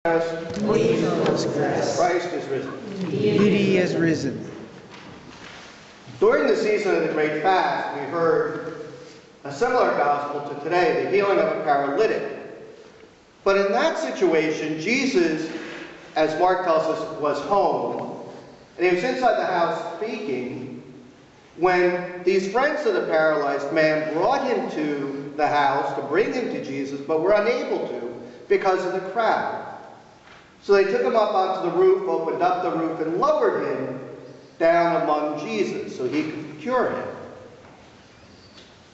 Christ is risen. He is risen. During the season of the Great Fast, we heard a similar gospel to today, the healing of a paralytic. But in that situation, Jesus, as Mark tells us, was home, and he was inside the house speaking, when these friends of the paralyzed man brought him to the house to bring him to Jesus, but were unable to because of the crowd. So they took him up onto the roof, opened up the roof, and lowered him down among Jesus so he could cure him.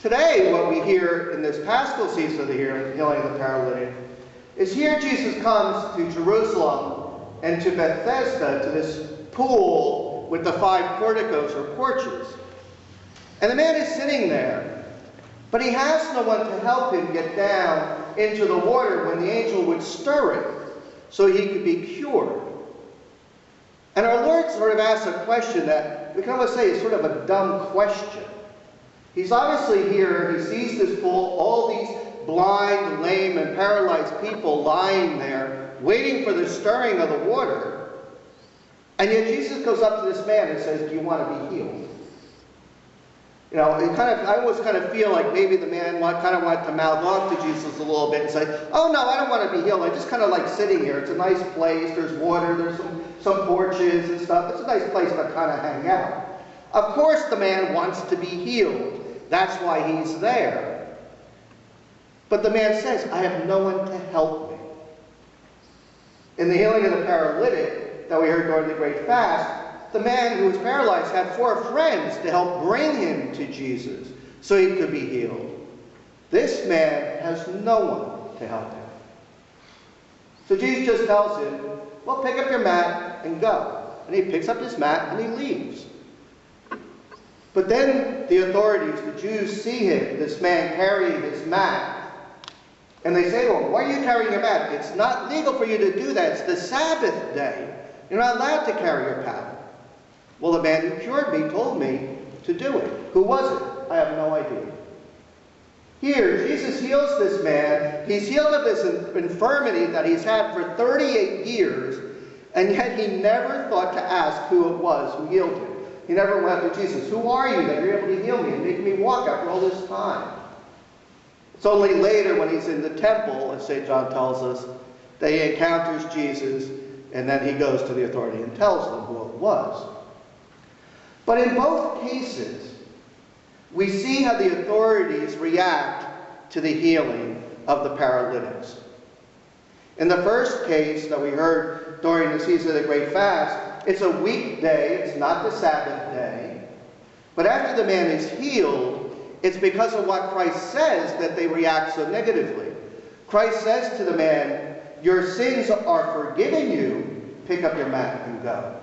Today, what we hear in this Paschal season of the healing of the paralytic is here Jesus comes to Jerusalem and to Bethesda, to this pool with the 5 porticos or porches. And the man is sitting there, but he has no one to help him get down into the water when the angel would stir it so he could be cured. And our Lord sort of asks a question that we can almost say is sort of a dumb question. He's obviously here, he sees this pool, all these blind, lame, and paralyzed people lying there, waiting for the stirring of the water. And yet Jesus goes up to this man and says, "Do you want to be healed?" You know, I always kind of feel like maybe the man kind of wanted to mouth off to Jesus a little bit and say, "Oh no, I don't want to be healed. I just kind of like sitting here. It's a nice place. There's water. There's some porches and stuff. It's a nice place to kind of hang out." Of course the man wants to be healed. That's why he's there. But the man says, "I have no one to help me." In the healing of the paralytic that we heard during the Great Fast, the man who was paralyzed had 4 friends to help bring him to Jesus so he could be healed. This man has no one to help him. So Jesus just tells him, "Well, pick up your mat and go." And he picks up his mat and he leaves. But then the authorities, the Jews, see him, this man carrying his mat. And they say to him, "Why are you carrying your mat? It's not legal for you to do that. It's the Sabbath day. You're not allowed to carry your paddle." "Well, the man who cured me told me to do it." "Who was it?" "I have no idea." Here, Jesus heals this man. He's healed of this infirmity that he's had for 38 years, and yet he never thought to ask who it was who healed him. He never went up to Jesus, "Who are you that you're able to heal me and make me walk after all this time?" It's only later when he's in the temple, as St. John tells us, that he encounters Jesus, and then he goes to the authority and tells them who it was. But in both cases, we see how the authorities react to the healing of the paralytics. In the first case that we heard during the season of the Great Fast, it's a weekday, it's not the Sabbath day. But after the man is healed, it's because of what Christ says that they react so negatively. Christ says to the man, "Your sins are forgiven you, pick up your mat and go."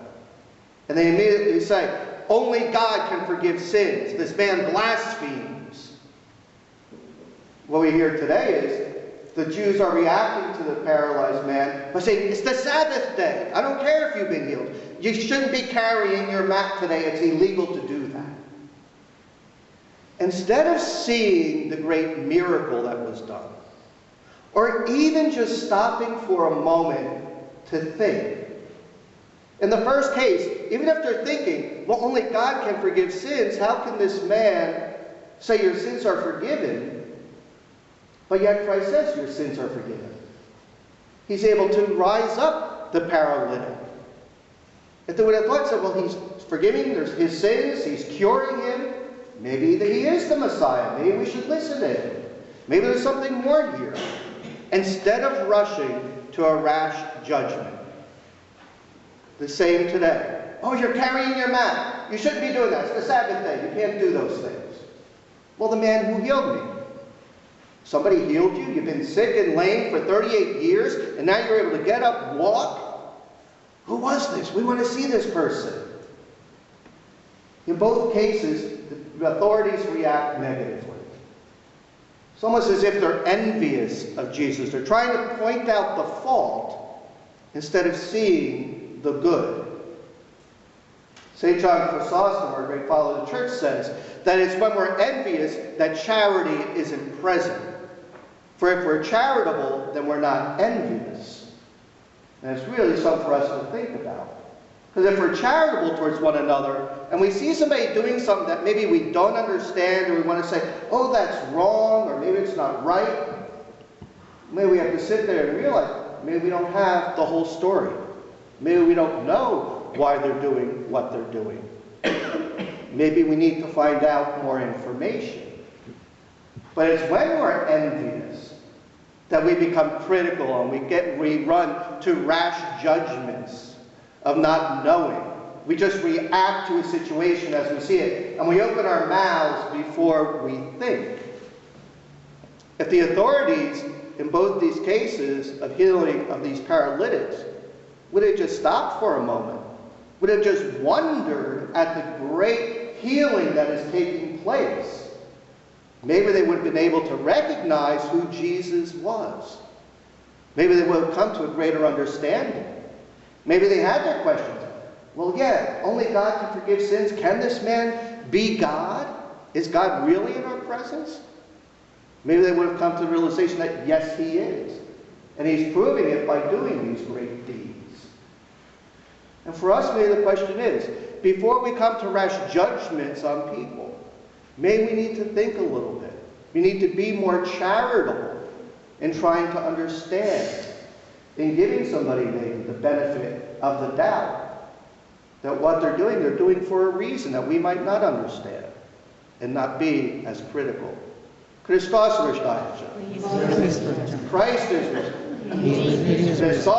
And they immediately say, "Only God can forgive sins. This man blasphemes." What we hear today is the Jews are reacting to the paralyzed man by saying, "It's the Sabbath day. I don't care if you've been healed. You shouldn't be carrying your mat today. It's illegal to do that." Instead of seeing the great miracle that was done, or even just stopping for a moment to think. In the first case, even if they're thinking, "Well, only God can forgive sins, how can this man say your sins are forgiven?" But yet Christ says your sins are forgiven. He's able to rise up the paralytic. If they would have thought, so, well, he's forgiving his sins, he's curing him, maybe that he is the Messiah, maybe we should listen to him. Maybe there's something more here. Instead of rushing to a rash judgment. The same today. "Oh, you're carrying your mat. You shouldn't be doing that. It's the Sabbath day. You can't do those things." Well, the man who healed me. Somebody healed you. You've been sick and lame for 38 years, and now you're able to get up, walk. Who was this? We want to see this person. In both cases, the authorities react negatively. It's almost as if they're envious of Jesus. They're trying to point out the fault instead of seeing the good. St. John Chrysostom, our great father of the church, says that it's when we're envious that charity isn't present. For if we're charitable, then we're not envious. And it's really something for us to think about. Because if we're charitable towards one another, and we see somebody doing something that maybe we don't understand, or we want to say, oh, that's wrong, or maybe it's not right, maybe we have to sit there and realize, maybe we don't have the whole story. Maybe we don't know why they're doing what they're doing. Maybe we need to find out more information. But it's when we're envious that we become critical and we run to rash judgments of not knowing. We just react to a situation as we see it, and we open our mouths before we think. If the authorities in both these cases of healing of these paralytics would have just stopped for a moment, would have just wondered at the great healing that is taking place, maybe they would have been able to recognize who Jesus was. Maybe they would have come to a greater understanding. Maybe they had their questions. Well, yeah, only God can forgive sins. Can this man be God? Is God really in our presence? Maybe they would have come to the realization that, yes, he is. And he's proving it by doing these great deeds. And for us, maybe the question is, before we come to rash judgments on people, maybe we need to think a little bit. We need to be more charitable in trying to understand, in giving somebody maybe the benefit of the doubt, that what they're doing for a reason that we might not understand, and not be as critical. Christos rishtayev. Christ is risen. Christos